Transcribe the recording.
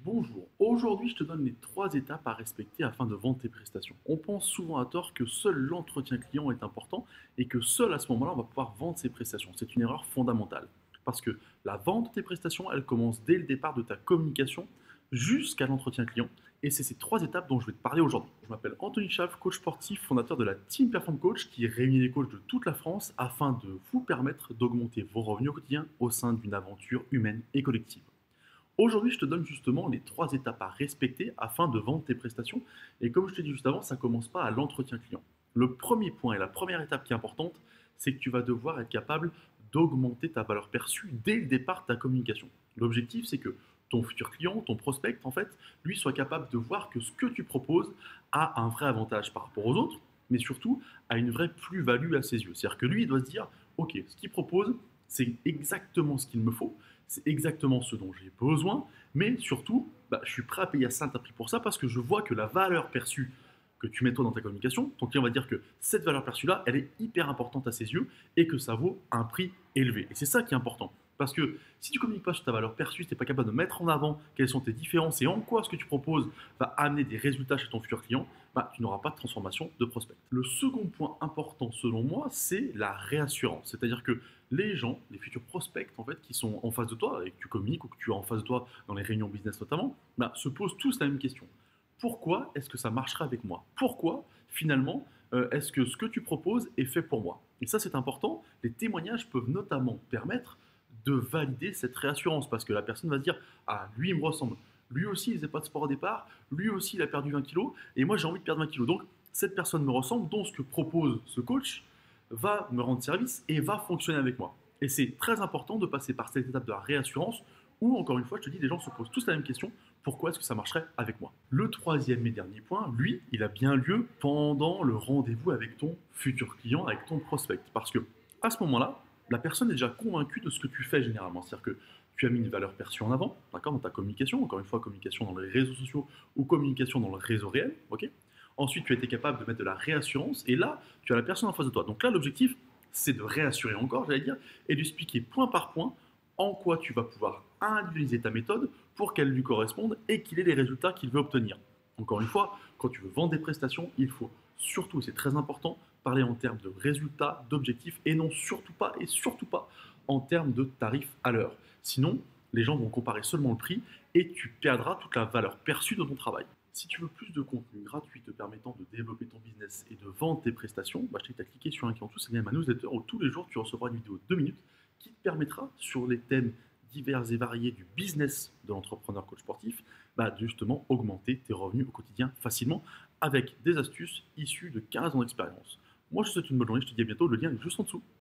Bonjour, aujourd'hui je te donne les 3 étapes à respecter afin de vendre tes prestations. On pense souvent à tort que seul l'entretien client est important et que seul à ce moment-là on va pouvoir vendre ses prestations. C'est une erreur fondamentale parce que la vente de tes prestations, elle commence dès le départ de ta communication jusqu'à l'entretien client et c'est ces 3 étapes dont je vais te parler aujourd'hui. Je m'appelle Anthony Chaff, coach sportif, fondateur de la Team Perform Coach qui réunit les coachs de toute la France afin de vous permettre d'augmenter vos revenus au quotidien au sein d'une aventure humaine et collective. Aujourd'hui, je te donne justement les 3 étapes à respecter afin de vendre tes prestations. Et comme je te dis juste avant, ça ne commence pas à l'entretien client. Le premier point et la première étape qui est importante, c'est que tu vas devoir être capable d'augmenter ta valeur perçue dès le départ de ta communication. L'objectif, c'est que ton futur client, ton prospect, en fait, lui soit capable de voir que ce que tu proposes a un vrai avantage par rapport aux autres, mais surtout a une vraie plus-value à ses yeux. C'est-à-dire que lui, il doit se dire, OK, ce qu'il propose, c'est exactement ce qu'il me faut, c'est exactement ce dont j'ai besoin, mais surtout, je suis prêt à payer un certain prix pour ça parce que je vois que la valeur perçue que tu mets toi dans ta communication, ton client va dire que cette valeur perçue-là, elle est hyper importante à ses yeux et que ça vaut un prix élevé. Et c'est ça qui est important. Parce que si tu ne communiques pas sur ta valeur perçue, si tu n'es pas capable de mettre en avant quelles sont tes différences et en quoi ce que tu proposes va amener des résultats chez ton futur client, tu n'auras pas de transformation de prospect. Le second point important selon moi, c'est la réassurance. C'est-à-dire que les gens, les futurs prospects en fait, qui sont en face de toi et que tu communiques ou que tu as en face de toi dans les réunions business notamment, se posent tous la même question. Pourquoi est-ce que ça marcherait avec moi? Pourquoi finalement est-ce que ce que tu proposes est fait pour moi? Et ça c'est important. Les témoignages peuvent notamment permettre de valider cette réassurance parce que la personne va se dire ah lui il me ressemble, lui aussi il faisait pas de sport au départ, lui aussi il a perdu 20 kilos et moi j'ai envie de perdre 20 kilos. Donc cette personne me ressemble, donc ce que propose ce coach va me rendre service et va fonctionner avec moi. Et c'est très important de passer par cette étape de la réassurance où, encore une fois, je te dis, les gens se posent tous la même question, pourquoi est-ce que ça marcherait avec moi? Le troisième et dernier point, lui, il a bien lieu pendant le rendez-vous avec ton futur client, avec ton prospect. Parce que à ce moment-là, la personne est déjà convaincue de ce que tu fais généralement. C'est-à-dire que tu as mis une valeur perçue en avant, d'accord, dans ta communication, encore une fois, communication dans les réseaux sociaux ou communication dans le réseau réel, ok. Ensuite, tu as été capable de mettre de la réassurance et là, tu as la personne en face de toi. Donc là, l'objectif, c'est de réassurer encore, j'allais dire, et de expliquer point par point en quoi tu vas pouvoir individualiser ta méthode pour qu'elle lui corresponde et qu'il ait les résultats qu'il veut obtenir. Encore une fois, quand tu veux vendre des prestations, il faut surtout, et c'est très important, parler en termes de résultats, d'objectifs et non surtout pas en termes de tarifs à l'heure. Sinon, les gens vont comparer seulement le prix et tu perdras toute la valeur perçue de ton travail. Si tu veux plus de contenu gratuit te permettant de développer ton business et de vendre tes prestations, je t'invite à cliquer sur un lien en dessous, c'est bien ma newsletter où tous les jours tu recevras une vidéo de 2 minutes qui te permettra, sur les thèmes divers et variés du business de l'entrepreneur coach sportif, de justement augmenter tes revenus au quotidien facilement avec des astuces issues de 15 ans d'expérience. Moi, je te souhaite une bonne journée, je te dis à bientôt, le lien est juste en dessous.